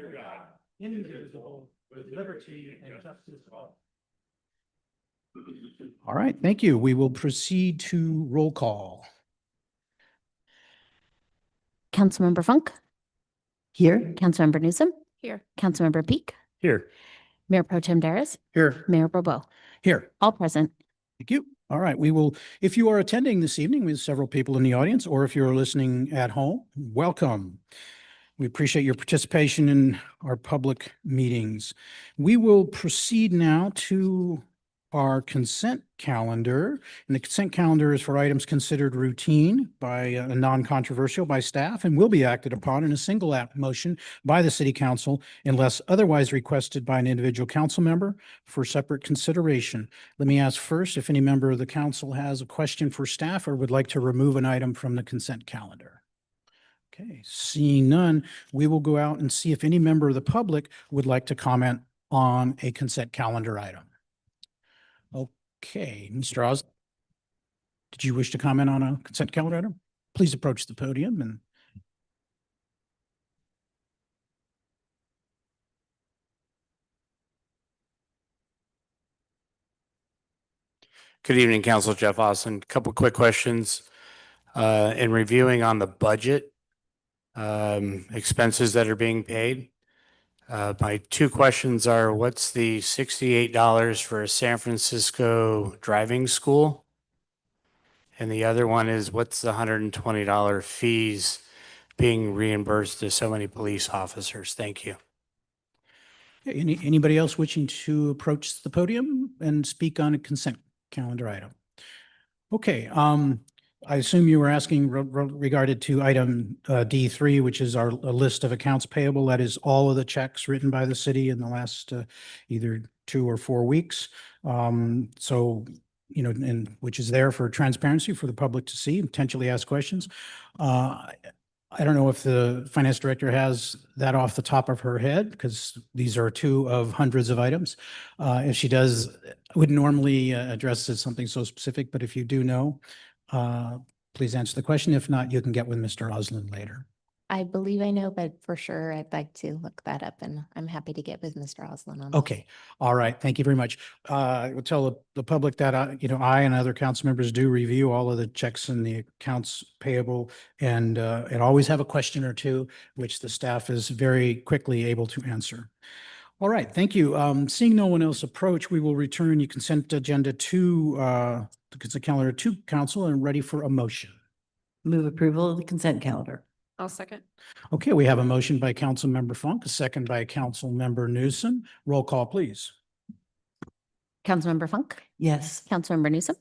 under God, indivisible, with liberty and justice for all. All right, thank you. We will proceed to roll call. Councilmember Funk, Here. Councilmember Newsom, Here. Councilmember Peak, Here. Mayor Pro Tem Daris, Here. Mayor Bobo, Here. all present. Thank you. All right, we will, if you are attending this evening, we have several people in the audience, or if you're listening at home, welcome. We appreciate your participation in our public meetings. We will proceed now to our consent calendar. And the consent calendar is for items considered routine by non-controversial by staff and will be acted upon in a single act motion by the city council unless otherwise requested by an individual council member for separate consideration. Let me ask first if any member of the council has a question for staff or would like to remove an item from the consent calendar. Okay, seeing none, we will go out and see if any member of the public would like to comment on a consent calendar item. Okay, Mr. Oz, did you wish to comment on a consent calendar item? Please approach the podium and. Good evening, Council. Jeff Austin. Couple quick questions. In reviewing on the budget, expenses that are being paid. My two questions are, what's the $68 for a San Francisco driving school? And the other one is, what's the $120 fees being reimbursed to so many police officers? Thank you. Anybody else wishing to approach the podium and speak on a consent calendar item? Okay, I assume you were asking regarded to item D3, which is a list of accounts payable. That is all of the checks written by the city in the last either 2 or 4 weeks. So, you know, and which is there for transparency for the public to see, potentially ask questions. I don't know if the finance director has that off the top of her head, because these are 2 of hundreds of items. If she does, I wouldn't normally address it as something so specific, but if you do know, please answer the question. If not, you can get with Mr. Oslin later. I believe I know, but for sure, I'd like to look that up, and I'm happy to get with Mr. Oslin on that. Okay. All right. Thank you very much. I will tell the public that, you know, I and other council members do review all of the checks and the accounts payable and always have a question or two, which the staff is very quickly able to answer. All right. Thank you. Seeing no one else approach, we will return your consent agenda to the consent calendar to council and ready for a motion. Move approval of the consent calendar. I'll second. Okay, we have a motion by Council Member Funk, a second by Council Member Newsom. Roll call, please. Councilmember Funk, Yes. Councilmember Newsom,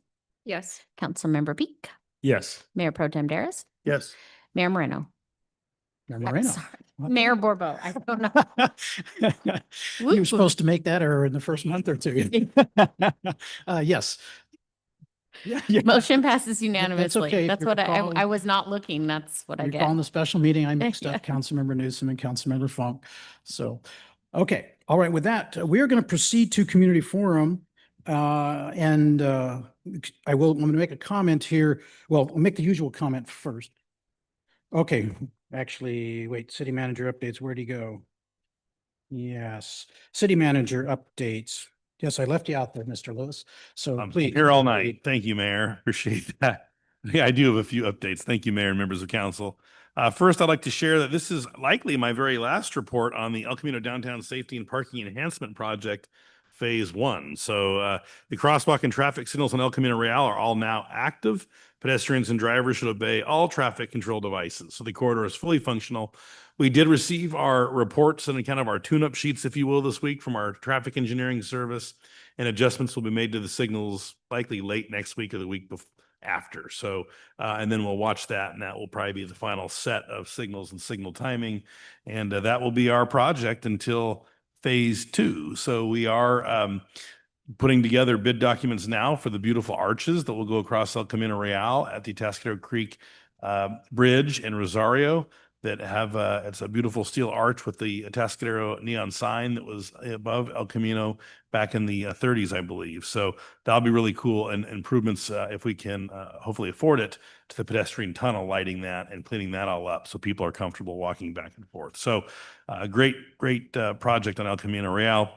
Yes. Councilmember Peak, Yes. Mayor Pro Tem Daris, Yes. Mayor Moreno. Mayor Moreno. Sorry, Mayor Borbo. I don't know. You were supposed to make that error in the first month or two. Yes. Yeah. Motion passes unanimously. okay. That's You're what calling- I was not looking. That's what I You're get. calling the special meeting. I mixed Yeah. up Councilmember Newsom and Councilmember Funk. So, okay. All right. With that, we are going to proceed to community forum. I'm going to make a comment here. Well, I'll make the usual comment first. Okay. Actually, wait, city manager updates. Where'd he go? Yes. City manager updates. Yes, I left you out there, Mr. Lewis. So I'm please. here all night. Thank you, Mayor. Appreciate that. Yeah, I do have a few updates. Thank you, Mayor and members of council. First, I'd like to share that this is likely my very last report on the El Camino Downtown Safety and Parking Enhancement Project Phase 1. So the crosswalk and traffic signals on El Camino Real are all now active. Pedestrians and drivers should obey all traffic control devices. So the corridor is fully functional. We did receive our reports and kind of our tune-up sheets, if you will, this week from our traffic engineering service, and adjustments will be made to the signals likely late next week or the week after. So, and then we'll watch that, and that will probably be the final set of signals and signal timing. And that will be our project until Phase 2. So we are putting together bid documents now for the beautiful arches that will go across El Camino Real at the Atascadero Creek Bridge in Rosario. that have, it's a beautiful steel arch with the Atascadero neon sign that was above El Camino back in the 30s, I believe. So that'll be really cool, and improvements, if we can hopefully afford it, to the pedestrian tunnel, lighting that and cleaning that all up so people are comfortable walking back and forth. So great project on El Camino Real.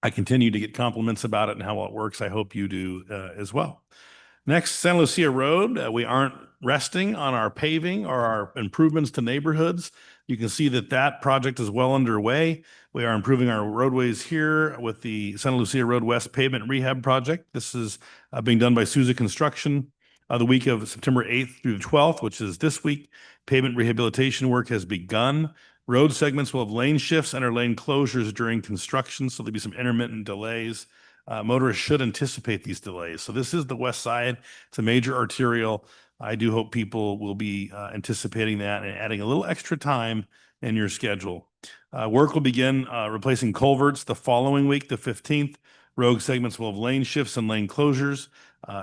I continue to get compliments about it and how well it works. I hope you do as well. Next, San Lucia Road. We aren't resting on our paving or our improvements to neighborhoods. You can see that that project is well underway. We are improving our roadways here with the Santa Lucia Road West Pavement Rehab Project. This is being done by Souza Construction. The week of September 8th through the 12th, which is this week, pavement rehabilitation work has begun. Road segments will have lane shifts and or lane closures during construction, so there'll be some intermittent delays. Motorists should anticipate these delays. So this is the west side. It's a major arterial. I do hope people will be anticipating that and adding a little extra time in your schedule. Work will begin replacing culverts the following week, the 15th. Road segments will have lane shifts and lane closures.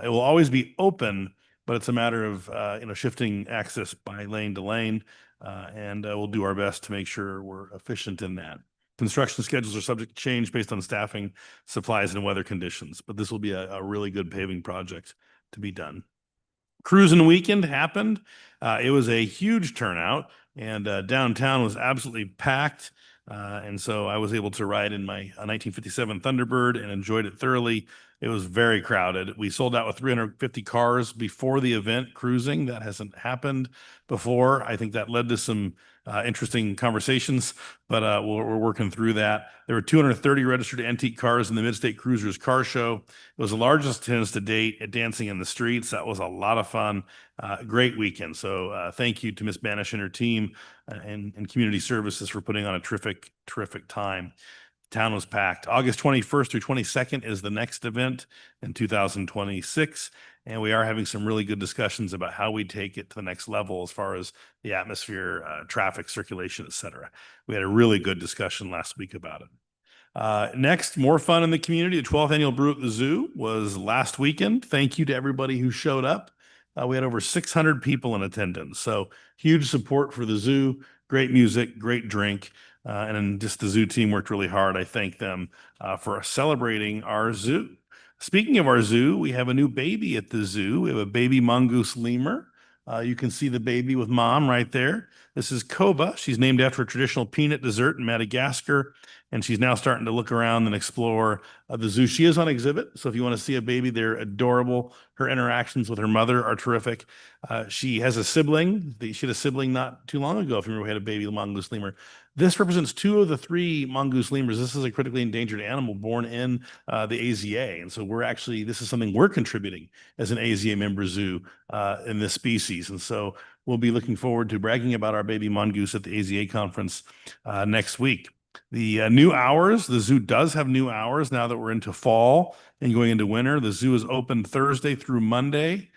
It will always be open, but it's a matter of shifting access by lane to lane, and we'll do our best to make sure we're efficient in that. Construction schedules are subject to change based on staffing, supplies, and weather conditions, but this will be a really good paving project to be done. Cruising weekend happened. It was a huge turnout, and downtown was absolutely packed. And so I was able to ride in my 1957 Thunderbird and enjoyed it thoroughly. It was very crowded. We sold out with 350 cars before the event cruising. That hasn't happened before. I think that led to some interesting conversations, but we're working through that. There were 230 registered antique cars in the Midstate Cruisers Car Show. It was the largest attendance to date at Dancing in the Streets. That was a lot of fun. Great weekend. So thank you to Ms. Banish and her team and Community Services for putting on a terrific time. Town was packed. August 21st through 22nd is the next event in 2026. And we are having some really good discussions about how we take it to the next level as far as the atmosphere, traffic circulation, et cetera. We had a really good discussion last week about it. Next, more fun in the community. The 12th annual Brew at the Zoo was last weekend. Thank you to everybody who showed up. We had over 600 people in attendance. So huge support for the zoo, great music, great drink. And then just the zoo team worked really hard. I thank them for celebrating our zoo. Speaking of our zoo, we have a new baby at the zoo. We have a baby mongoose lemur. You can see the baby with mom right there. This is Koba. She's named after a traditional peanut dessert in Madagascar, and she's now starting to look around and explore the zoo. She is on exhibit, so if you want to see a baby, they're adorable. Her interactions with her mother are terrific. She has a sibling. She had a sibling not too long ago, if you remember, we had a baby mongoose lemur. This represents 2 of the 3 mongoose lemurs. This is a critically endangered animal born in the AZA. And so this is something we're contributing as an AZA member zoo in this species. And so we'll be looking forward to bragging about our baby mongoose at the AZA conference next week. The new hours, the zoo does have new hours now that we're into fall and going into winter. The zoo is open Thursday through Monday,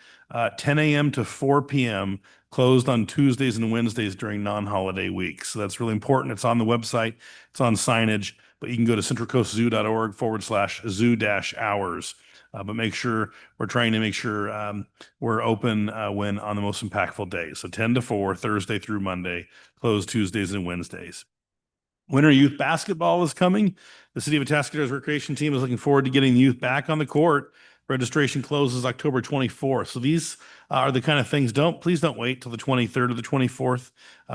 10 a.m. to 4 p.m., closed on Tuesdays and Wednesdays during non-holiday weeks. So that's really important. It's on the website. It's on signage, but you can go to centralcoastzoo.org/zoo-hours. But make sure we're trying to make sure we're open when on the most impactful days. So 10 to 4, Thursday through Monday, closed Tuesdays and Wednesdays. Winter youth basketball is coming. The City of Atascadero's recreation team is looking forward to getting the youth back on the court. Registration closes October 24th. So these are the kind of things, please don't wait till the 23rd or the 24th.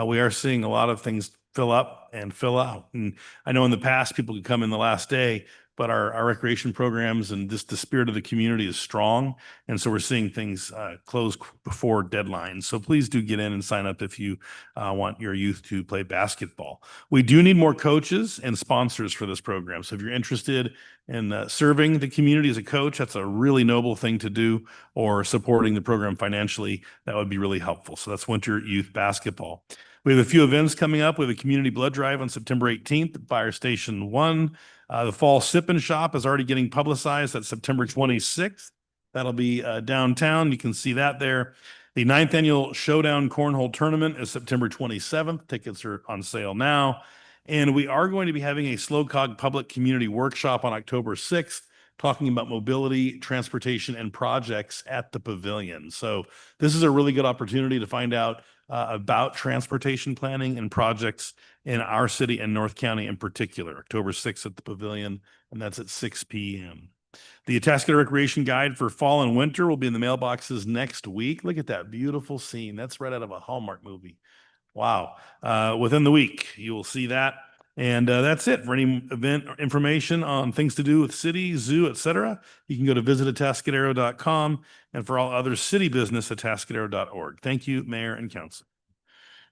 We are seeing a lot of things fill up and fill out. And I know in the past people could come in the last day, but our recreation programs and just the spirit of the community is strong. And so we're seeing things close before deadlines. So please do get in and sign up if you want your youth to play basketball. We do need more coaches and sponsors for this program. So if you're interested in serving the community as a coach, that's a really noble thing to do, or supporting the program financially, that would be really helpful. So that's winter youth basketball. We have a few events coming up. We have a community blood drive on September 18th at Fire Station 1. The Fall Sip and Shop is already getting publicized. That's September 26th. That'll be downtown. You can see that there. The 9th Annual Showdown Cornhole Tournament is September 27th. Tickets are on sale now. And we are going to be having a Slow Cog Public Community Workshop on October 6th, talking about mobility, transportation, and projects at the pavilion. So this is a really good opportunity to find out about transportation planning and projects in our city and North County in particular, October 6th at the Pavilion, and that's at 6 p.m. The Atascadero Recreation Guide for fall and winter will be in the mailboxes next week. Look at that beautiful scene. That's right out of a Hallmark movie. Wow. Within the week, you will see that. And that's it. For any event or information on things to do with city, zoo, etc., you can go to visitatascadero.com. And for all other city business, atascadero.org. Thank you, Mayor and Council.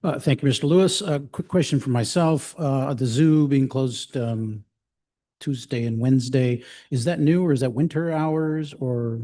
Thank you, Mr. Lewis. A quick question for myself. The zoo being closed Tuesday and Wednesday, is that new or is that winter hours or?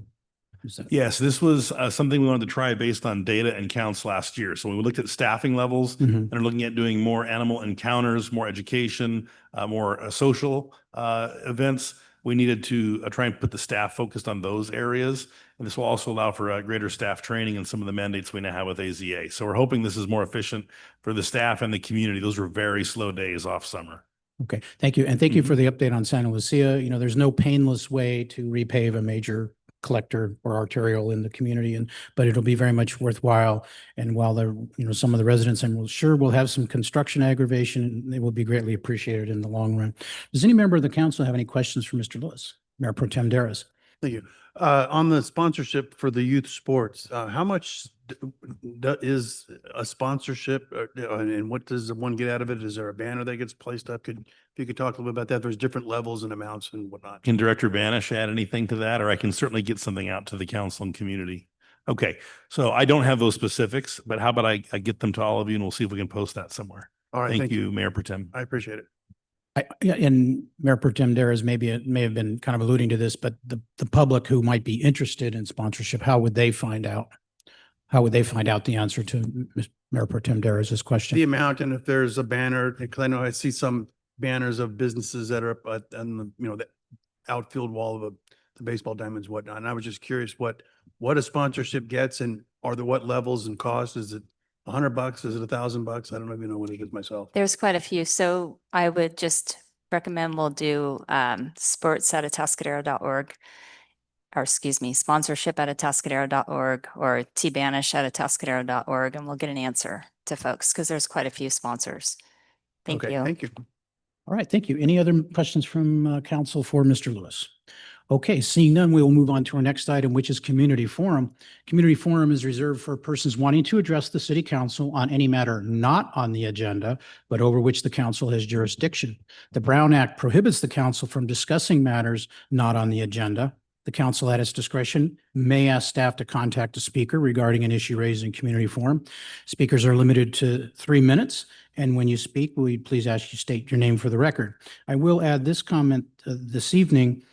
Is that? Yes, this was something we wanted to try based on data and counts last year. So when we looked at staffing levels Mhm. and are looking at doing more animal encounters, more education, more social events, we needed to try and put the staff focused on those areas. And this will also allow for greater staff training and some of the mandates we now have with AZA. So we're hoping this is more efficient for the staff and the community. Those were very slow days off summer. Okay, thank you. And thank you for the update on Santa Lucia. You know, there's no painless way to repave a major collector or arterial in the community, but it'll be very much worthwhile. And while there, some of the residents, I'm sure will have some construction aggravation, they will be greatly appreciated in the long run. Does any member of the council have any questions for Mr. Lewis? Mayor Pro Tem Daris. Thank you. On the sponsorship for the youth sports, how much is a sponsorship and what does one get out of it? Is there a banner that gets placed up? If you could talk a little bit about that, there's different levels and amounts and whatnot. Can Director Banish add anything to that, or I can certainly get something out to the council and community? Okay, so I don't have those specifics, but how about I get them to all of you and we'll see if we can post that somewhere. All right, Thank you, Mayor Pro Tem. I appreciate it. And Mayor Pro Tem Daris may have been kind of alluding to this, but the public who might be interested in sponsorship, how would they find out? How would they find out the answer to Mayor Pro Tem Daris's question? The amount, and if there's a banner, because I know I see some banners of businesses that are up on the outfield wall of the baseball diamonds, whatnot. And I was just curious what a sponsorship gets and what levels and costs? Is it $100? Is it $1,000? I don't even know what it is myself. There's quite a few. So I would just recommend we'll do sports@atascadero.org, or excuse me, sponsorship@atascadero.org or tbanish@atascadero.org, and we'll get an answer to folks because there's quite a few sponsors. Thank Okay, you. thank you. All right, thank you. Any other questions from council for Mr. Lewis? Okay, seeing none, we will move on to our next item, which is community forum. Community forum is reserved for persons wanting to address the city council on any matter not on the agenda, but over which the council has jurisdiction. The Brown Act prohibits the council from discussing matters not on the agenda. The council at its discretion may ask staff to contact a speaker regarding an issue raised in community forum. Speakers are limited to 3 minutes. And when you speak, we please ask you state your name for the record. I will add this comment this evening.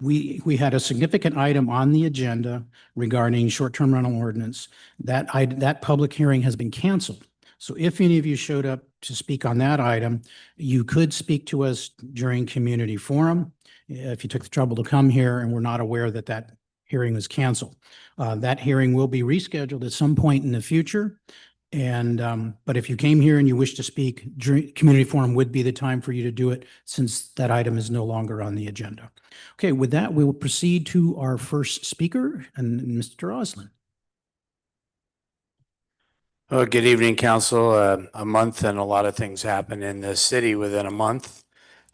We had a significant item on the agenda regarding short-term rental ordinance. That public hearing has been canceled. So if any of you showed up to speak on that item, you could speak to us during community forum. If you took the trouble to come here and we're not aware that hearing was canceled. That hearing will be rescheduled at some point in the future. But if you came here and you wish to speak, community forum would be the time for you to do it since that item is no longer on the agenda. Okay, with that, we will proceed to our first speaker, and Mr. Oslin. Well, good evening, council. A month and a lot of things happen in the city within a month.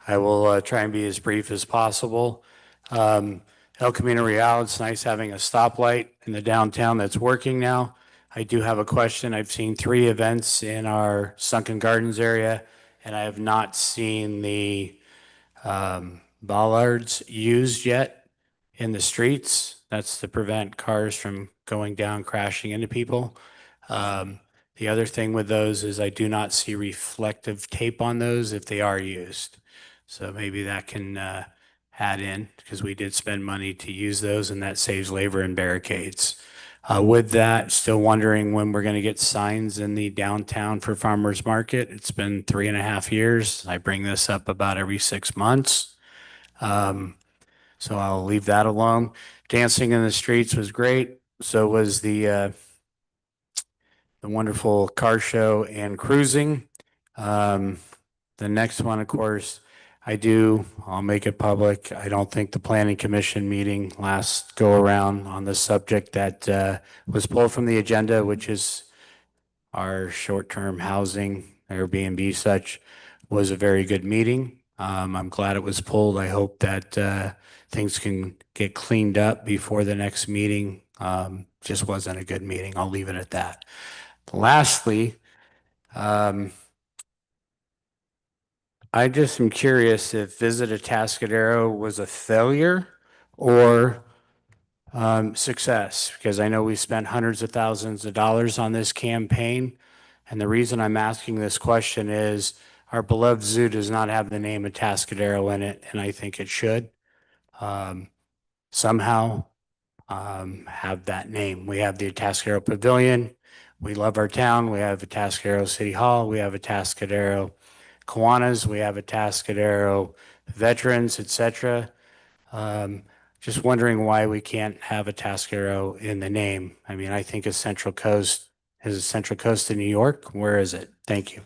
I will try and be as brief as possible. El Camino Real, it's nice having a stoplight in the downtown that's working now. I do have a question. I've seen 3 events in our Sunken Gardens area, and I have not seen the bollards used yet in the streets. That's to prevent cars from going down, crashing into people. The other thing with those is I do not see reflective tape on those if they are used. So maybe that can add in, because we did spend money to use those, and that saves labor and barricades. With that, still wondering when we're going to get signs in the downtown for farmers market. It's been 3.5 years. I bring this up about every 6 months. So I'll leave that alone. Dancing in the streets was great. So was the wonderful car show and cruising. The next one, of course, I'll make it public. I don't think the planning commission meeting last go around on the subject that was pulled from the agenda, which is our short-term housing, Airbnb such, was a very good meeting. I'm glad it was pulled. I hope that things can get cleaned up before the next meeting. Just wasn't a good meeting. I'll leave it at that. Lastly, I just am curious if Visit Atascadero was a failure or success, because I know we spent hundreds of thousands of dollars on this campaign. And the reason I'm asking this question is our beloved zoo does not have the name Atascadero in it, and I think it should somehow have that name. We have the Atascadero Pavilion. We love our town. We have Atascadero City Hall. We have Atascadero Kiwanis. We have Atascadero Veterans, etc. Just wondering why we can't have Atascadero in the name. I mean, I think a Central Coast is a Central Coast in New York. Where is it? Thank you.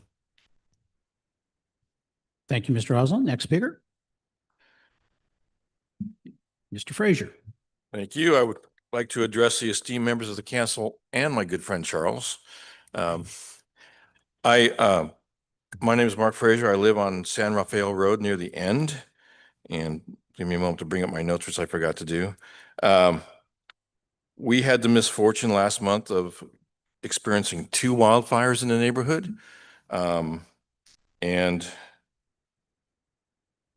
Thank you, Mr. Osland. Next speaker. Mr. Frazier. Thank you. I would like to address the esteemed members of the council and my good friend Charles. My name is Mark Frazier. I live on San Rafael Road near the end. And give me a moment to bring up my notes, which I forgot to do. We had the misfortune last month of experiencing 2 wildfires in the neighborhood. And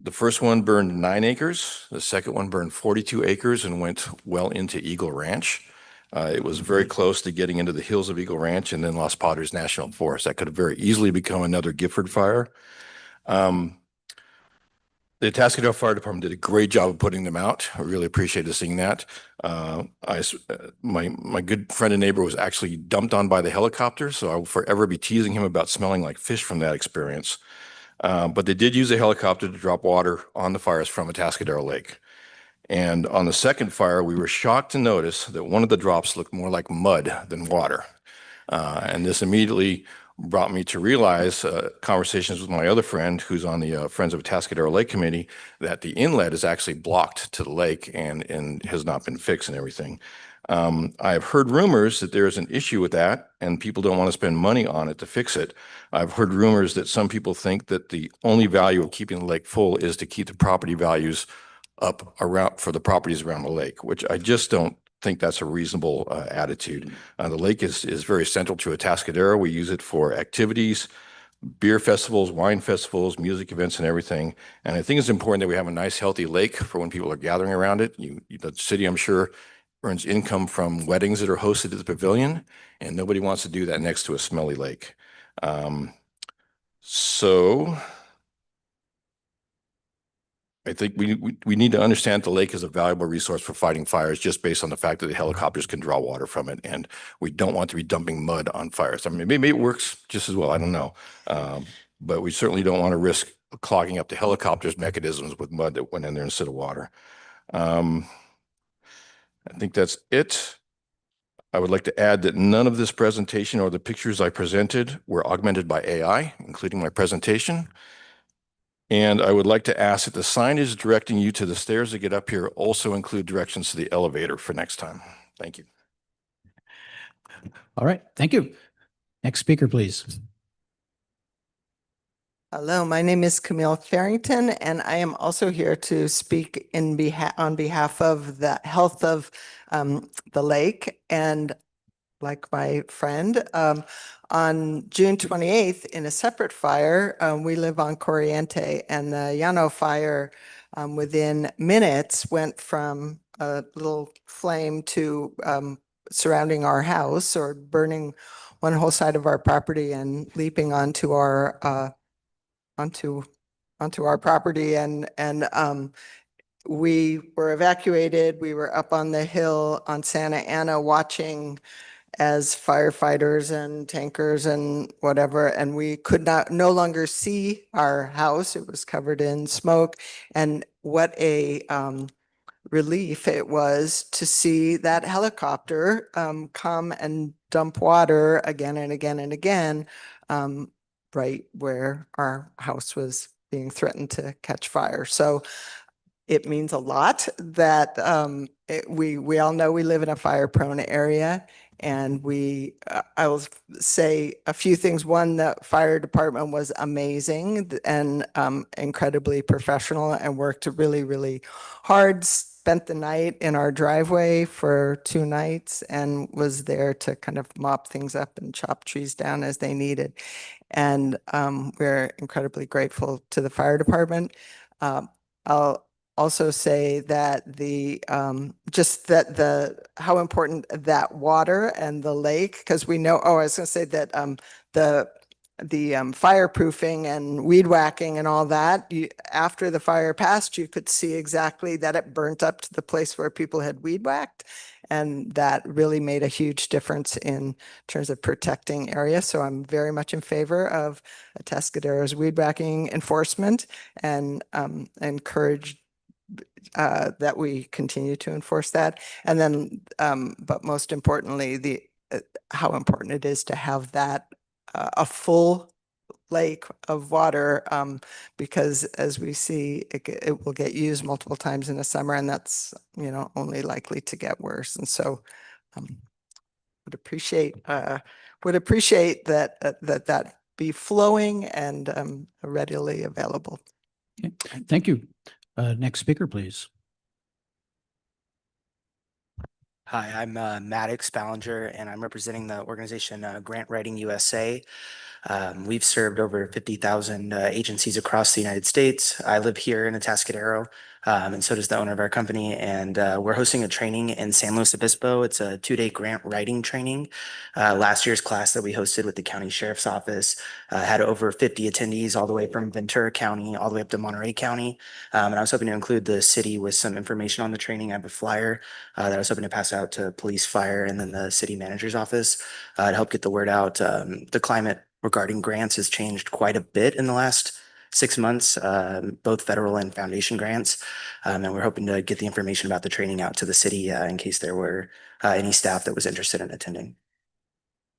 the first one burned 9 acres. The second one burned 42 acres and went well into Eagle Ranch. It was very close to getting into the hills of Eagle Ranch and then Los Padres National Forest. That could have very easily become another Gifford fire. The Atascadero Fire Department did a great job of putting them out. I really appreciated seeing that. My good friend and neighbor was actually dumped on by the helicopter, so I will forever be teasing him about smelling like fish from that experience. But they did use a helicopter to drop water on the fires from Atascadero Lake. And on the second fire, we were shocked to notice that one of the drops looked more like mud than water. And this immediately brought me to realize, conversations with my other friend who's on the Friends of Atascadero Lake Committee, that the inlet is actually blocked to the lake and has not been fixed and everything. I've heard rumors that there's an issue with that and people don't want to spend money on it to fix it. I've heard rumors that some people think that the only value of keeping the lake full is to keep the property values up around for the properties around the lake, which I just don't think that's a reasonable attitude. The lake is very central to Atascadero. We use it for activities, beer festivals, wine festivals, music events, and everything. And I think it's important that we have a nice, healthy lake for when people are gathering around it. The city, I'm sure, earns income from weddings that are hosted at the pavilion, and nobody wants to do that next to a smelly lake. So I think we need to understand the lake is a valuable resource for fighting fires just based on the fact that the helicopters can draw water from it. And we don't want to be dumping mud on fires. I mean, maybe it works just as well. I don't know. But we certainly don't want to risk clogging up the helicopters' mechanisms with mud that went in there instead of water. I think that's it. I would like to add that none of this presentation or the pictures I presented were augmented by AI, including my presentation. And I would like to ask that the signage directing you to the stairs to get up here also include directions to the elevator for next time. Thank you. All right, thank you. Next speaker, please. Hello, my name is Camille Farrington, and I am also here to speak on behalf of the health of the lake. And like my friend, on June 28th, in a separate fire, we live on Corriente, and the Llano fire within minutes went from a little flame to surrounding our house, or burning one whole side of our property and leaping onto our property, and we were evacuated. We were up on the hill on Santa Ana watching as firefighters and tankers and whatever, and we could no longer see our house. It was covered in smoke, and what a relief it was to see that helicopter come and dump water again and again and again, right where our house was being threatened to catch fire. So it means a lot that we all know we live in a fire prone area, and I will say a few things. One, the fire department was amazing and incredibly professional and worked really, really hard. Spent the night in our driveway for 2 nights and was there to kind of mop things up and chop trees down as they needed. And we're incredibly grateful to the fire department. I'll also say that how important that water and the lake, because we know, I was going to say that the fireproofing and weed whacking and all that, after the fire passed, you could see exactly that it burnt up to the place where people had weed whacked. And that really made a huge difference in terms of protecting areas. So I'm very much in favor of Atascadero's weed whacking enforcement, and encourage that we continue to enforce that. And then, but most importantly, how important it is to have that a full lake of water, because as we see, it will get used multiple times in the summer, and that's, only likely to get worse. And so would appreciate that be flowing and readily available. Okay, thank you. Next speaker, please. Hi, I'm Maddox Ballinger, and I'm representing the organization Grant Writing USA. We've served over 50,000 agencies across the United States. I live here in Atascadero, and so does the owner of our company. And we're hosting a training in San Luis Obispo. It's a 2-day grant writing training. Last year's class that we hosted with the county sheriff's office had over 50 attendees, all the way from Ventura County all the way up to Monterey County. And I was hoping to include the city with some information on the training. I have a flyer that I was hoping to pass out to police, fire, and then the city manager's office to help get the word out. The climate regarding grants has changed quite a bit in the last 6 months, both federal and foundation grants. And we're hoping to get the information about the training out to the city in case there were any staff that was interested in attending.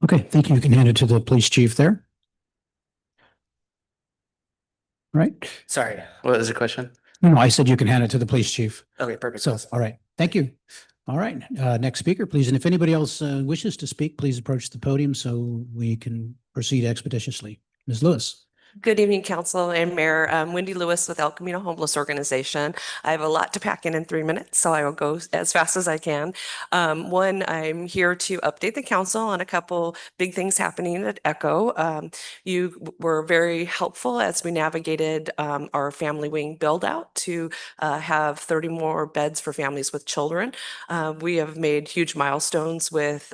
Okay, thank you. You can hand it to the police chief there. Right? Sorry, what was the question? No, I said you can hand it to the police chief. Okay, perfect. So, all right, thank you. All right, next speaker, please. And if anybody else wishes to speak, please approach the podium so we can proceed expeditiously. Ms. Lewis. Good evening, Council and Mayor. Wendy Lewis with El Camino Homeless Organization. I have a lot to pack in 3 minutes, so I will go as fast as I can. One, I'm here to update the council on a couple big things happening at ECHO. You were very helpful as we navigated our family wing build out to have 30 more beds for families with children. We have made huge milestones with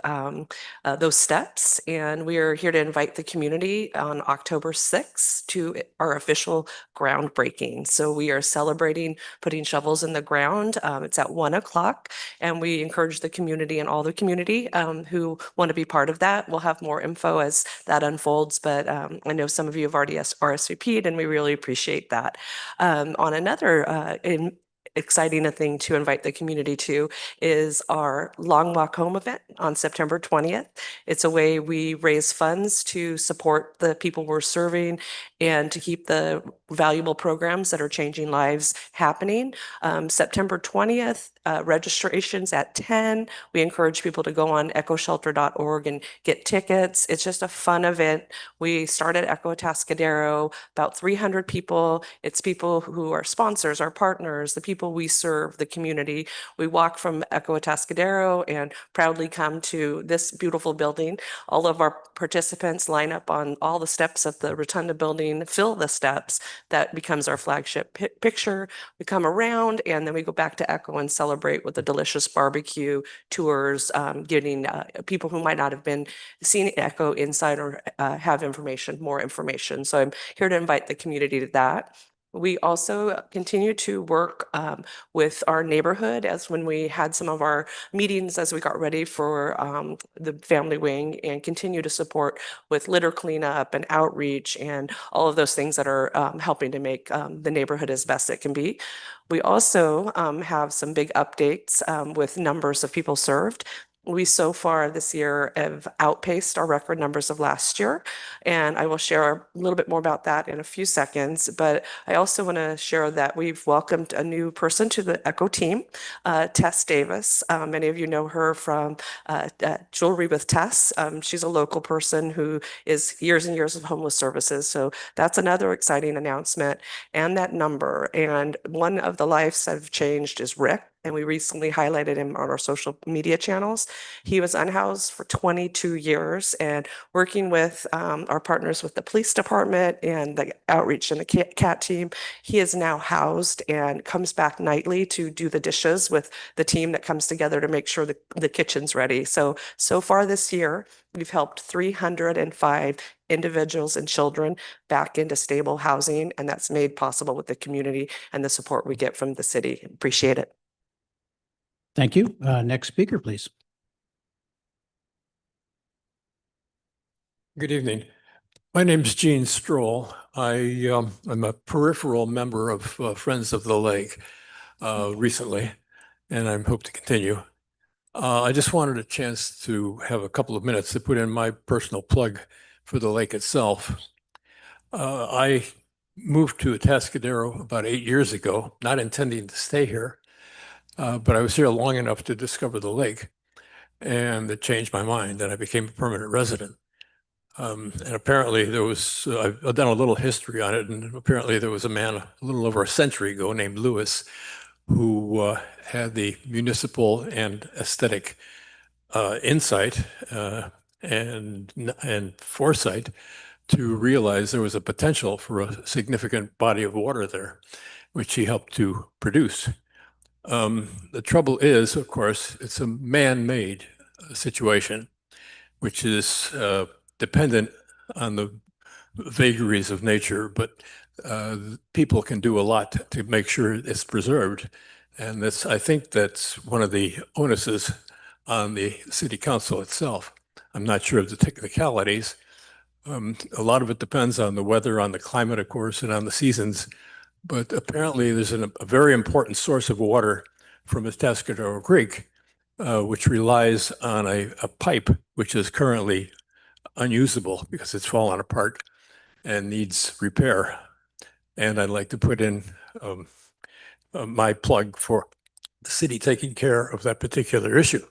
those steps, and we are here to invite the community on October 6th to our official groundbreaking. So we are celebrating putting shovels in the ground. It's at 1 o'clock, and we encourage the community and all the community who want to be part of that. We'll have more info as that unfolds, but I know some of you have already RSVP'd, and we really appreciate that. On another exciting thing to invite the community to is our Long Walk Home event on September 20th. It's a way we raise funds to support the people we're serving and to keep the valuable programs that are changing lives happening. September 20th, registration's at 10. We encourage people to go on echoshelter.org and get tickets. It's just a fun event. We started Echo Atascadero, about 300 people. It's people who are sponsors, our partners, the people we serve, the community. We walk from Echo Atascadero and proudly come to this beautiful building. All of our participants line up on all the steps of the Rotunda building, fill the steps. That becomes our flagship picture. We come around and then we go back to Echo and celebrate with the delicious barbecue tours, getting people who might not have been seeing Echo inside or have more information. So I'm here to invite the community to that. We also continue to work with our neighborhood, as when we had some of our meetings as we got ready for the family wing, and continue to support with litter cleanup and outreach and all of those things that are helping to make the neighborhood as best it can be. We also have some big updates with numbers of people served. We so far this year have outpaced our record numbers of last year, and I will share a little bit more about that in a few seconds. But I also want to share that we've welcomed a new person to the ECHO team, Tess Davis. Many of you know her from Jewelry with Tess. She's a local person who is years and years of homeless services. So that's another exciting announcement and that number. And one of the lives that have changed is Rick. And we recently highlighted him on our social media channels. He was unhoused for 22 years, and working with our partners with the police department and the outreach and the CAT team, he is now housed and comes back nightly to do the dishes with the team that comes together to make sure the kitchen's ready. So far this year, we've helped 305 individuals and children back into stable housing, and that's made possible with the community and the support we get from the city. Appreciate it. Thank you. Next speaker, please. Good evening. My name is Gene Stroll. I'm a peripheral member of Friends of the Lake recently, and I hope to continue. I just wanted a chance to have a couple of minutes to put in my personal plug for the lake itself. I moved to Atascadero about 8 years ago, not intending to stay here, but I was here long enough to discover the lake, and it changed my mind, and I became a permanent resident. And apparently there was, I've done a little history on it, and apparently there was a man a little over a century ago named Lewis who had the municipal and aesthetic insight and foresight to realize there was a potential for a significant body of water there, which he helped to produce. The trouble is, of course, it's a man-made situation, which is dependent on the vagaries of nature, but people can do a lot to make sure it's preserved. And I think that's one of the onuses on the city council itself. I'm not sure of the technicalities. A lot of it depends on the weather, on the climate, of course, and on the seasons. But apparently there's a very important source of water from Atascadero Creek, which relies on a pipe which is currently unusable because it's fallen apart and needs repair. And I'd like to put in my plug for the city taking care of that particular issue,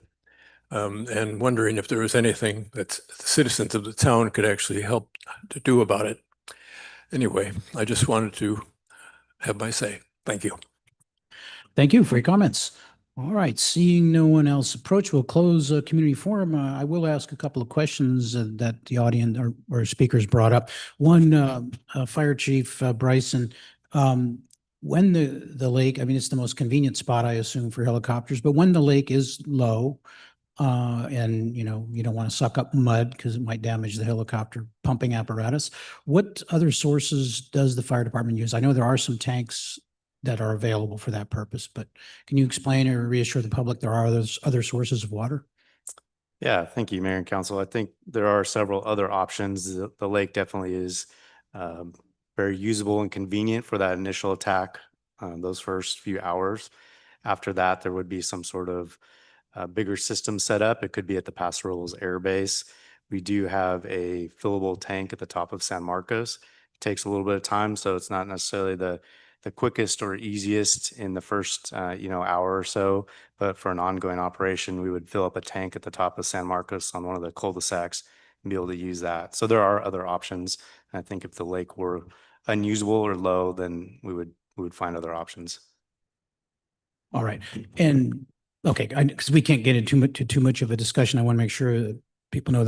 and wondering if there was anything that the citizens of the town could actually help to do about it. Anyway, I just wanted to have my say. Thank you. Thank you for your comments. All right, seeing no one else approach, we'll close community forum. I will ask a couple of questions that the audience or speakers brought up. One, Fire Chief Bryson, when the lake, I mean, it's the most convenient spot, I assume, for helicopters, but when the lake is low, and you don't want to suck up mud because it might damage the helicopter pumping apparatus, what other sources does the fire department use? I know there are some tanks that are available for that purpose, but can you explain or reassure the public there are other sources of water? Yeah, thank you, Mayor and Council. I think there are several other options. The lake definitely is very usable and convenient for that initial attack, those first few hours. After that, there would be some sort of bigger system set up. It could be at the Pastorals Air Base. We do have a fillable tank at the top of San Marcos. It takes a little bit of time, so it's not necessarily the quickest or easiest in the first hour or so, but for an ongoing operation, we would fill up a tank at the top of San Marcos on one of the cul-de-sacs and be able to use that. So there are other options. And I think if the lake were unusable or low, then we would find other options. All right, and okay, because we can't get into too much of a discussion. I want to make sure that people know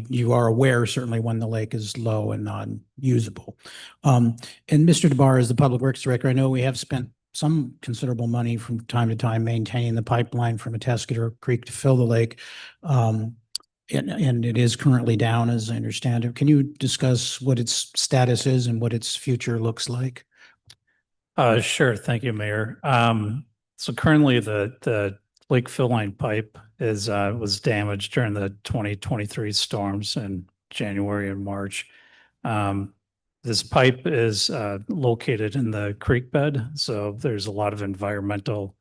you are aware certainly when the lake is low and non-usable. And Mr. DeBar, as the Public Works Director, I know we have spent some considerable money from time to time maintaining the pipeline from Atascadero Creek to fill the lake. And it is currently down, as I understand it. Can you discuss what its status is and what its future looks like? Sure. Thank you, Mayor. So currently the lake fill line pipe was damaged during the 2023 storms in January and March. This pipe is located in the creek bed, so there's a lot of environmental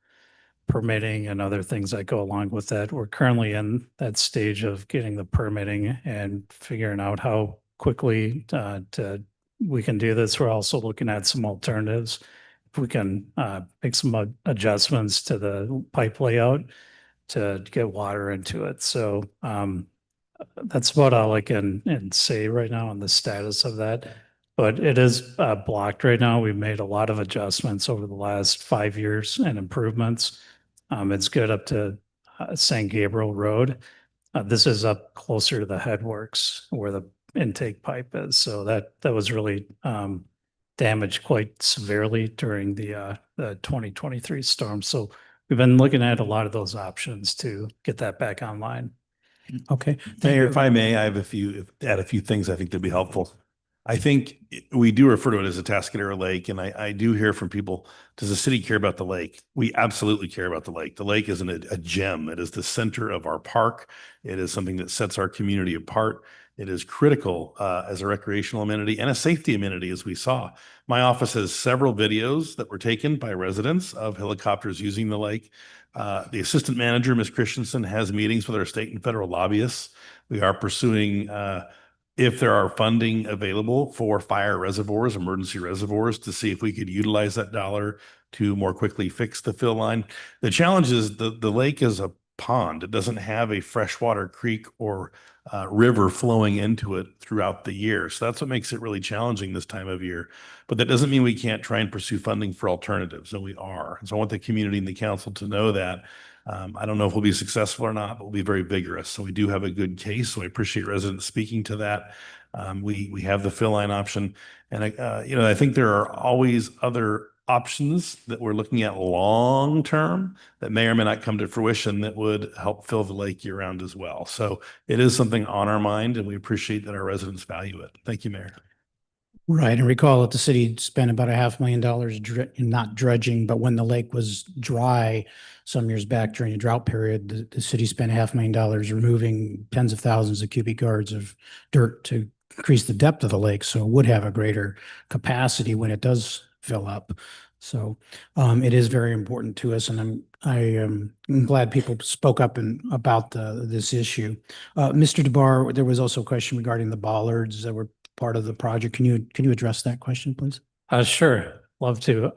permitting and other things that go along with that. We're currently in that stage of getting the permitting and figuring out how quickly we can do this. We're also looking at some alternatives. If we can make some adjustments to the pipe layout to get water into it. So that's about all I can say right now on the status of that. But it is blocked right now. We've made a lot of adjustments over the last 5 years and improvements. It's good up to San Gabriel Road. This is up closer to the headworks where the intake pipe is. So that was really damaged quite severely during the 2023 storm. So we've been looking at a lot of those options to get that back online. Okay. Thank Mayor, you. if I may, I have add a few things I think that'd be helpful. I think we do refer to it as Atascadero Lake, and I do hear from people, does the city care about the lake? We absolutely care about the lake. The lake isn't a gem. It is the center of our park. It is something that sets our community apart. It is critical as a recreational amenity and a safety amenity, as we saw. My office has several videos that were taken by residents of helicopters using the lake. The assistant manager, Ms. Christensen, has meetings with our state and federal lobbyists. We are pursuing if there are funding available for fire reservoirs, emergency reservoirs, to see if we could utilize that dollar to more quickly fix the fill line. The challenge is the lake is a pond. It doesn't have a freshwater creek or river flowing into it throughout the year. So that's what makes it really challenging this time of year. But that doesn't mean we can't try and pursue funding for alternatives. And we are. So I want the community and the council to know that. I don't know if we'll be successful or not, but we'll be very vigorous. So we do have a good case. So I appreciate residents speaking to that. We have the fill line option. And I think there are always other options that we're looking at long term that may or may not come to fruition that would help fill the lake year round as well. So it is something on our mind, and we appreciate that our residents value it. Thank you, Mayor. Right. And recall that the city spent about $500,000 not dredging, but when the lake was dry some years back during a drought period, the city spent $500,000 removing tens of thousands of cubic yards of dirt to increase the depth of the lake. So it would have a greater capacity when it does fill up. So it is very important to us, and I'm glad people spoke up about this issue. Mr. DeBar, there was also a question regarding the bollards that were part of the project. Can you address that question, please? Sure, love to.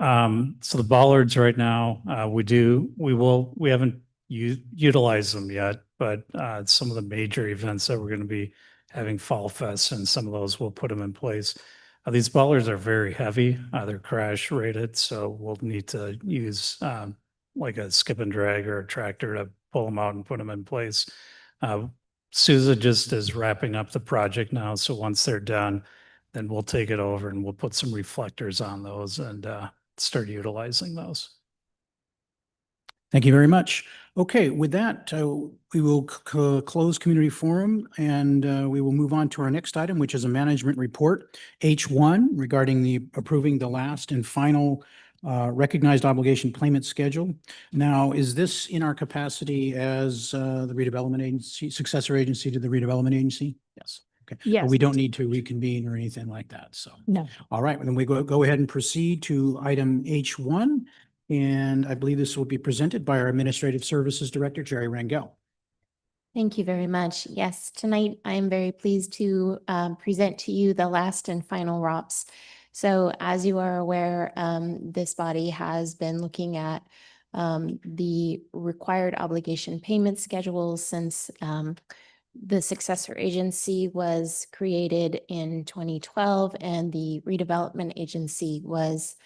So the bollards right now, we haven't utilized them yet, but some of the major events that we're going to be having Fall Fest, and some of those we'll put them in place. These bollards are very heavy. They're crash rated, so we'll need to use like a skip and drag or a tractor to pull them out and put them in place. Sousa just is wrapping up the project now, so once they're done, then we'll take it over and we'll put some reflectors on those and start utilizing those. Thank you very much. Okay, with that, we will close community forum, and we will move on to our next item, which is a management report, H1, regarding approving the last and final recognized obligation payment schedule. Now, is this in our capacity as the redevelopment agency, successor agency to the redevelopment agency? Yes. Okay. Yes. But we don't need to reconvene or anything like that. So. No. All right, then we go ahead and proceed to item H1. And I believe this will be presented by our Administrative Services Director, Jerry Rangel. Thank you very much. Yes, tonight I am very pleased to present to you the last and final ROPS. So as you are aware, this body has been looking at the required obligation payment schedule since the successor agency was created in 2012 and the redevelopment agency was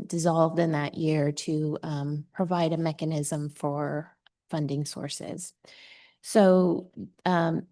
dissolved in that year to provide a mechanism for funding sources. So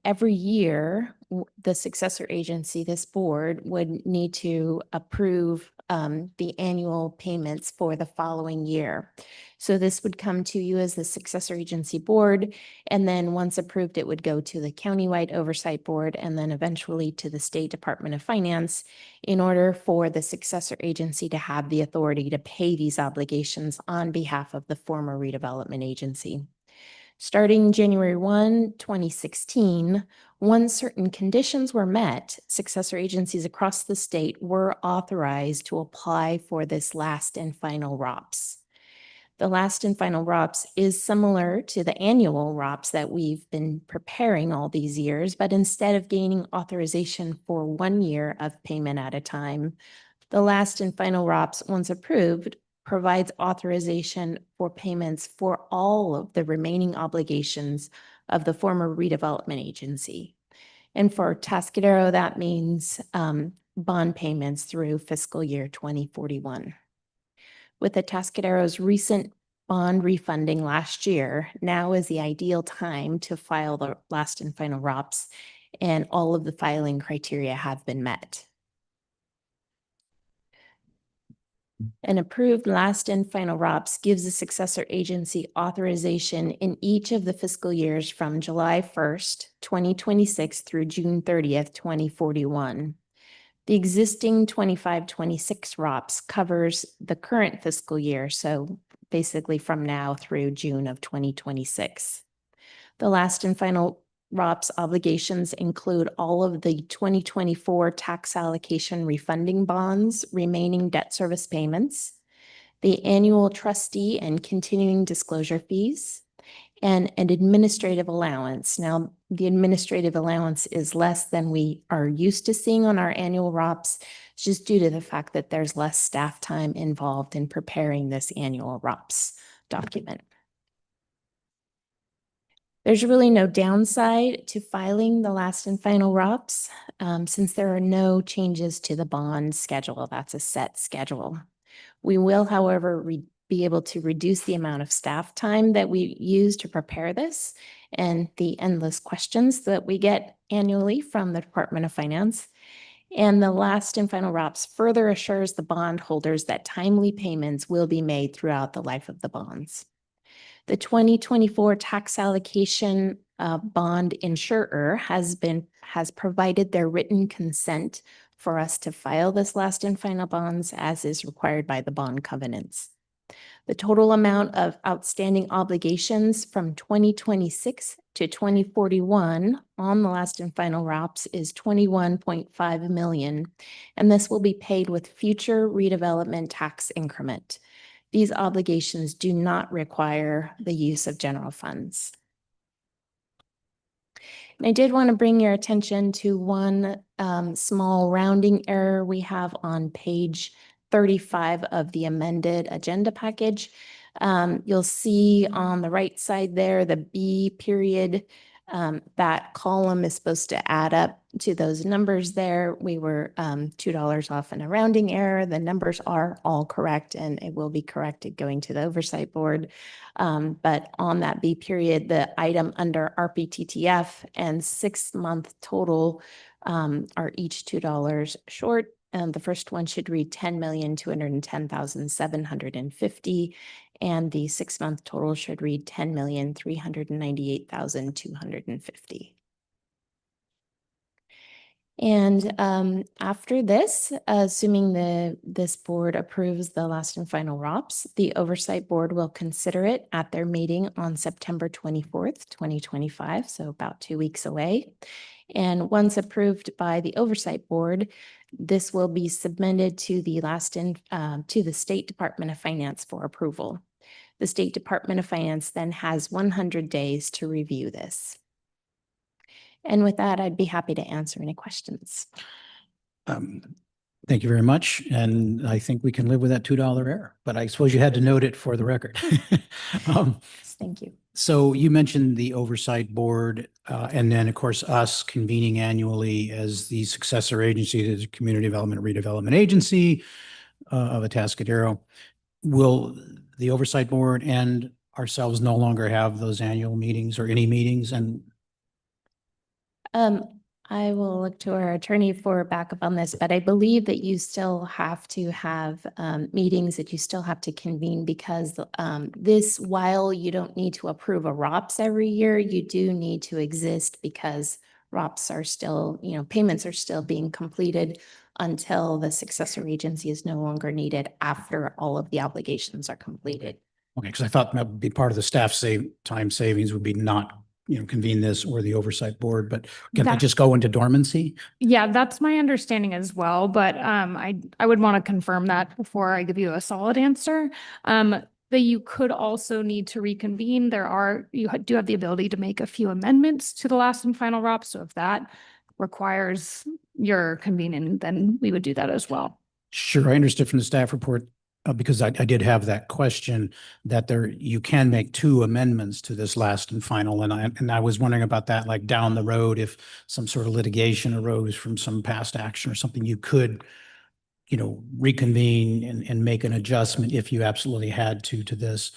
every year, the successor agency, this board, would need to approve the annual payments for the following year. So this would come to you as the successor agency board, and then once approved, it would go to the countywide oversight board and then eventually to the State Department of Finance in order for the successor agency to have the authority to pay these obligations on behalf of the former redevelopment agency. Starting January 1, 2016, once certain conditions were met, successor agencies across the state were authorized to apply for this last and final ROPS. The last and final ROPS is similar to the annual ROPS that we've been preparing all these years, but instead of gaining authorization for 1 year of payment at a time, the last and final ROPS, once approved, provides authorization for payments for all of the remaining obligations of the former redevelopment agency. And for Atascadero, that means bond payments through fiscal year 2041. With Atascadero's recent bond refunding last year, now is the ideal time to file the last and final ROPS, and all of the filing criteria have been met. An approved last and final ROPS gives the successor agency authorization in each of the fiscal years from July 1st, 2026 through June 30th, 2041. The existing 25-26 ROPS covers the current fiscal year, so basically from now through June of 2026. The last and final ROPS obligations include all of the 2024 tax allocation refunding bonds, remaining debt service payments, the annual trustee and continuing disclosure fees, and an administrative allowance. Now, the administrative allowance is less than we are used to seeing on our annual ROPS, just due to the fact that there's less staff time involved in preparing this annual ROPS document. There's really no downside to filing the last and final ROPS since there are no changes to the bond schedule. That's a set schedule. We will, however, be able to reduce the amount of staff time that we use to prepare this and the endless questions that we get annually from the Department of Finance. And the last and final ROPS further assures the bondholders that timely payments will be made throughout the life of the bonds. The 2024 tax allocation bond insurer has provided their written consent for us to file this last and final bonds as is required by the bond covenants. The total amount of outstanding obligations from 2026 to 2041 on the last and final ROPS is $21.5 million, and this will be paid with future redevelopment tax increment. These obligations do not require the use of general funds. And I did want to bring your attention to one small rounding error we have on page 35 of the amended agenda package. You'll see on the right side there, the B period, that column is supposed to add up to those numbers there. We were $2 off in a rounding error. The numbers are all correct and it will be corrected going to the oversight board. But on that B period, the item under RPTTF and 6-month total are each $2 short. And the first one should read 10,210,750. And the 6-month total should read 10,398,250. And after this, assuming this board approves the last and final ROPS, the oversight board will consider it at their meeting on September 24th, 2025, so about 2 weeks away. And once approved by the oversight board, this will be submitted to the to the State Department of Finance for approval. The State Department of Finance then has 100 days to review this. And with that, I'd be happy to answer any questions. Thank you very much. And I think we can live with that $2 error, but I suppose you had to note it for the record. Thank you. So you mentioned the oversight board, and then of course us convening annually as the successor agency to the Community Development Redevelopment Agency of Atascadero. Will the oversight board and ourselves no longer have those annual meetings or any meetings? And I will look to our attorney for backup on this, but I believe that you still have to have meetings that you still have to convene because this, while you don't need to approve a ROPS every year, you do need to exist because ROPS are still, payments are still being completed until the successor agency is no longer needed after all of the obligations are completed. okay, because I thought that would be part of the staff time savings would be not convene this or the oversight board, but can I just go into dormancy? Yeah, that's my understanding as well, but I would want to confirm that before I give you a solid answer. that you could also need to reconvene. You do have the ability to make a few amendments to the last and final ROP. So if that requires your convening, then we would do that as well. Sure, I understood from the staff report, because I did have that question, that you can make 2 amendments to this last and final, and I was wondering about that, like down the road, if some sort of litigation arose from some past action or something, you could, reconvene and make an adjustment if you absolutely had to this.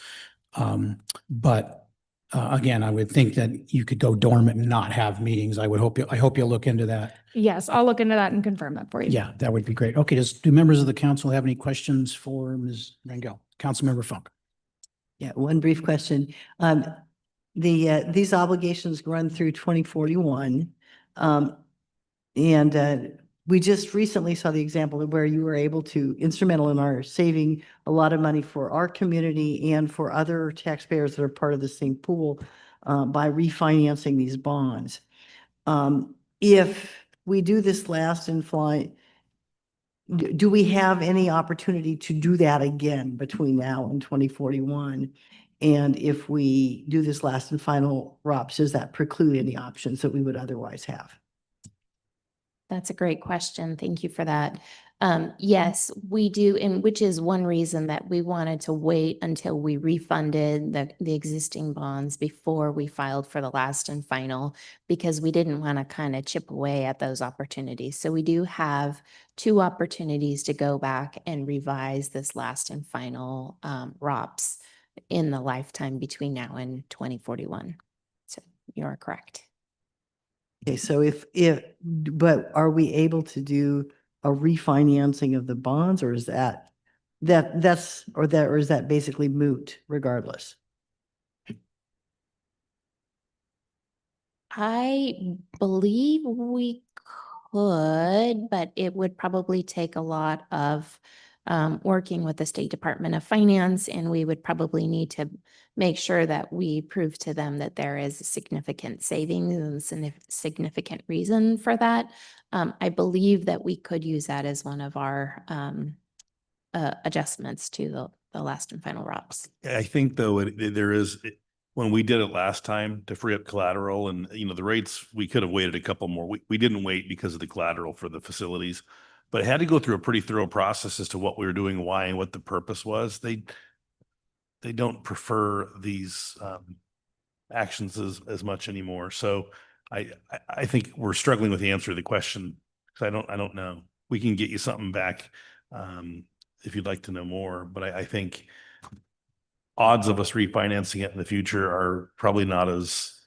But again, I would think that you could go dormant and not have meetings. I hope you'll look into that. Yes, I'll look into that and confirm that for you. Yeah, that would be great. Okay, do members of the council have any questions for Ms. Rangel? Councilmember Funk. Yeah, one brief question. These obligations run through 2041. And we just recently saw the example of where you were able to instrumental in our saving a lot of money for our community and for other taxpayers that are part of the same pool by refinancing these bonds. If we do this last and fly, do we have any opportunity to do that again between now and 2041? And if we do this last and final ROPS, does that preclude any options that we would otherwise have? That's a great question. Thank you for that. Yes, we do, and which is one reason that we wanted to wait until we refunded the existing bonds before we filed for the last and final, because we didn't want to kind of chip away at those opportunities. So we do have 2 opportunities to go back and revise this last and final ROPS in the lifetime between now and 2041. So you're correct. Okay, so but are we able to do a refinancing of the bonds, or is that basically moot regardless? I believe we could, but it would probably take a lot of working with the State Department of Finance, and we would probably need to make sure that we prove to them that there is a significant savings and significant reason for that. I believe that we could use that as one of our adjustments to the last and final ROPS. I think though, when we did it last time to free up collateral and, the rates, we could have waited a couple more. We didn't wait because of the collateral for the facilities, but it had to go through a pretty thorough process as to what we were doing, why, and what the purpose was. They don't prefer these actions as much anymore. So I think we're struggling with the answer to the question, because I don't know. We can get you something back if you'd like to know more, but I think odds of us refinancing it in the future are probably not as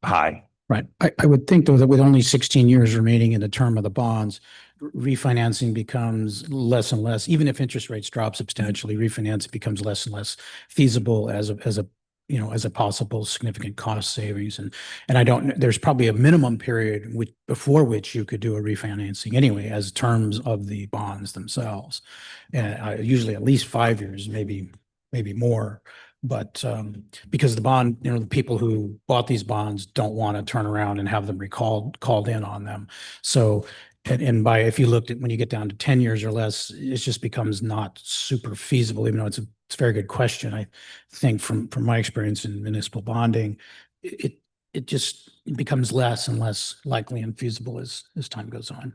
high. Right. I would think, though, that with only 16 years remaining in the term of the bonds, refinancing becomes less and less, even if interest rates drop substantially, refinancing becomes less and less feasible as a possible significant cost savings. And there's probably a minimum period before which you could do a refinancing anyway, as terms of the bonds themselves. And usually at least 5 years, maybe more. But because the bond, the people who bought these bonds don't want to turn around and have them called in on them. So, if you looked at when you get down to 10 years or less, it just becomes not super feasible, even though it's a very good question. I think from my experience in municipal bonding, it just becomes less and less likely and feasible as time goes on.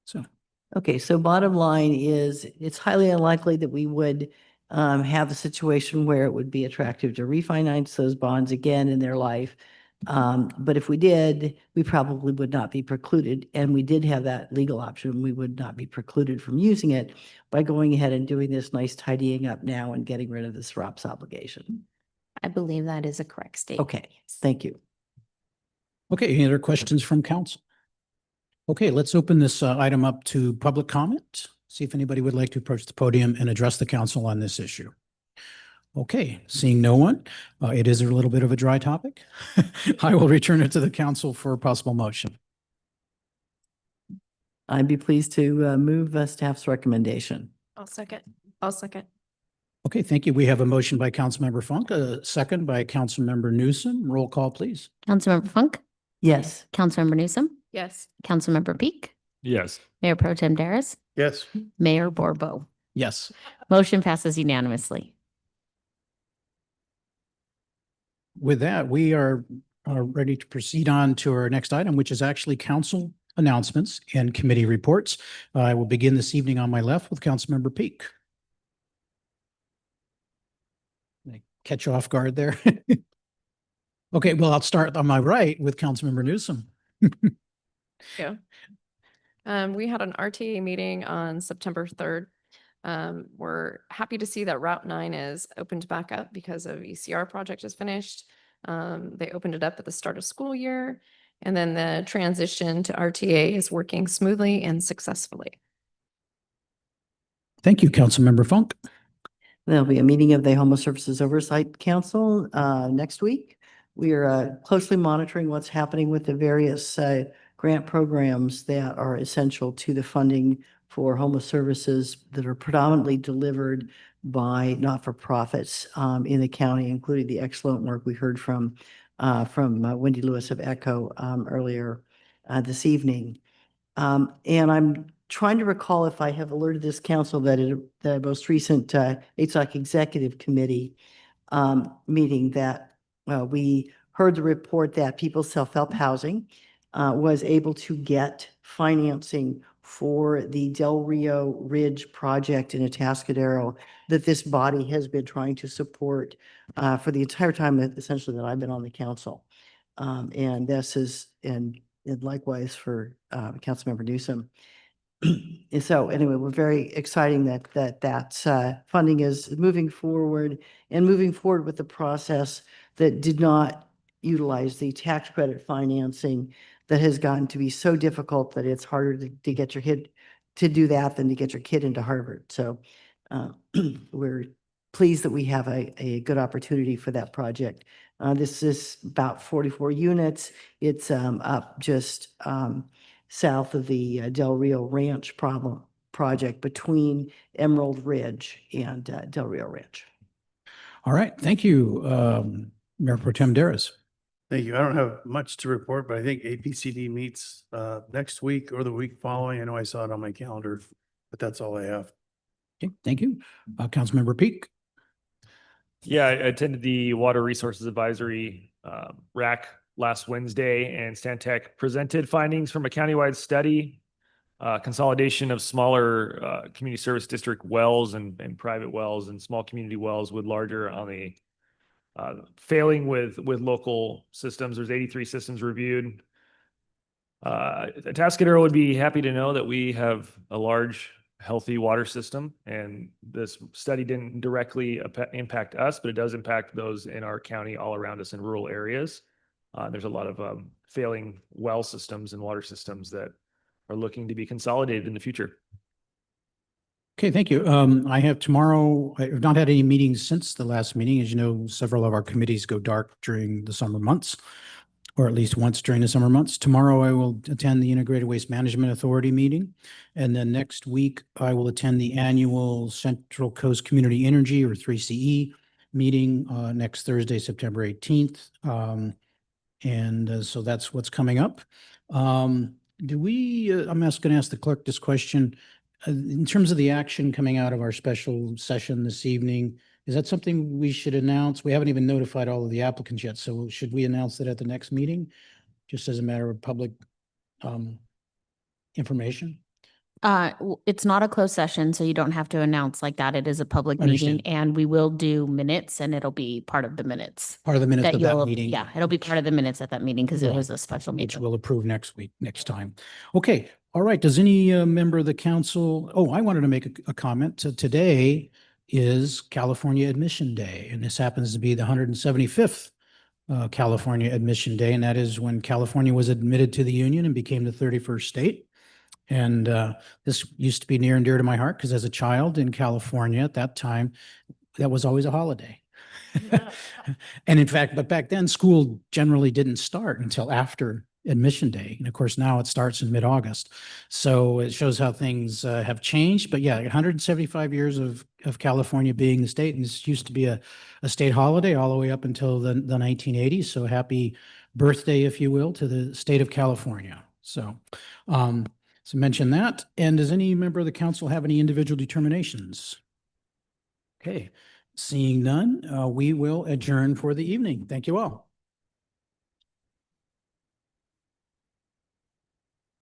So. Okay, so bottom line is it's highly unlikely that we would have a situation where it would be attractive to refinance those bonds again in their life. But if we did, we probably would not be precluded, and we did have that legal option. We would not be precluded from using it by going ahead and doing this nice tidying up now and getting rid of this ROPS obligation. I believe that is a correct statement. Okay, thank you. Okay, any other questions from council? Okay, let's open this item up to public comment. See if anybody would like to approach the podium and address the council on this issue. Okay, seeing no one, it is a little bit of a dry topic. I will return it to the council for a possible motion. I'd be pleased to move staff's recommendation. I'll second. Okay, thank you. We have a motion by Councilmember Funk, a second by Councilmember Newsom. Roll call, please. Councilmember Funk? Yes. Councilmember Newsom? Yes. Councilmember Peak? Yes. Mayor Pro Tem Daris? Yes. Mayor Borbo? Yes. Motion passes unanimously. With that, we are ready to proceed on to our next item, which is actually council announcements and committee reports. I will begin this evening on my left with Councilmember Peak. Catch you off guard there. Okay, well, I'll start on my right with Councilmember Newsom. Yeah. We had an RTA meeting on September 3rd. We're happy to see that Route 9 is opened back up because of ECR project is finished. They opened it up at the start of school year, and then the transition to RTA is working smoothly and successfully. Thank you, Councilmember Funk. There'll be a meeting of the Homeless Services Oversight Council next week. We are closely monitoring what's happening with the various grant programs that are essential to the funding for homeless services that are predominantly delivered by not-for-profits in the county, including the excellent work we heard from Wendy Lewis of ECHO earlier this evening. And I'm trying to recall if I have alerted this council that the most recent ASOC Executive Committee meeting that we heard the report that People's Self-Help Housing was able to get financing for the Del Rio Ridge project in Atascadero that this body has been trying to support for the entire time that essentially that I've been on the council. And this is, and likewise for Councilmember Newsom. And so anyway, we're very exciting that funding is moving forward with the process that did not utilize the tax credit financing that has gotten to be so difficult that it's harder to get your kid to do that than to get your kid into Harvard. So we're pleased that we have a good opportunity for that project. This is about 44 units. It's up just south of the Del Rio Ranch project between Emerald Ridge and Del Rio Ranch. All right, thank you, Mayor Pro Tem Daris. Thank you. I don't have much to report, but I think APCD meets next week or the week following. I know I saw it on my calendar, but that's all I have. Okay, thank you. Councilmember Peak. Yeah, I attended the Water Resources Advisory RAC last Wednesday, and Stantec presented findings from a countywide study, consolidation of smaller community service district wells and private wells and small community wells with larger on the failing with local systems. There's 83 systems reviewed. Atascadero would be happy to know that we have a large, healthy water system, and this study didn't directly impact us, but it does impact those in our county all around us in rural areas. There's a lot of failing well systems and water systems that are looking to be consolidated in the future. Okay, thank you. I have tomorrow, I have not had any meetings since the last meeting. As you know, several of our committees go dark during the summer months, or at least once during the summer months. Tomorrow, I will attend the Integrated Waste Management Authority meeting. And then next week, I will attend the annual Central Coast Community Energy, or 3CE, meeting next Thursday, September 18th. So that's what's coming up. I'm going to ask the clerk this question. In terms of the action coming out of our special session this evening, is that something we should announce? We haven't even notified all of the applicants yet, so should we announce that at the next meeting, just as a matter of public information? It's not a closed session, so you don't have to announce like that. It is a public Understand. meeting, and we will do minutes, and it'll be part of the minutes. Part of the minutes of that you'll- meeting? Yeah, it'll be part of the minutes at that meeting because it Right. was a special Which meeting. we'll approve next time. Okay, all right. Does any member of the council, I wanted to make a comment. So today is California Admission Day, and this happens to be the 175th California Admission Day, and that is when California was admitted to the Union and became the 31st state. And this used to be near and dear to my heart because as a child in California at that time, that was always a holiday. And in fact, but back then school generally didn't start until after admission day. And of course, now it starts in mid-August. So it shows how things have changed. But yeah, 175 years of California being the state. And this used to be a state holiday all the way up until the 1980s. So happy birthday, if you will, to the state of California. So So mention that. And does any member of the council have any individual determinations? Okay, seeing none, we will adjourn for the evening. Thank you all.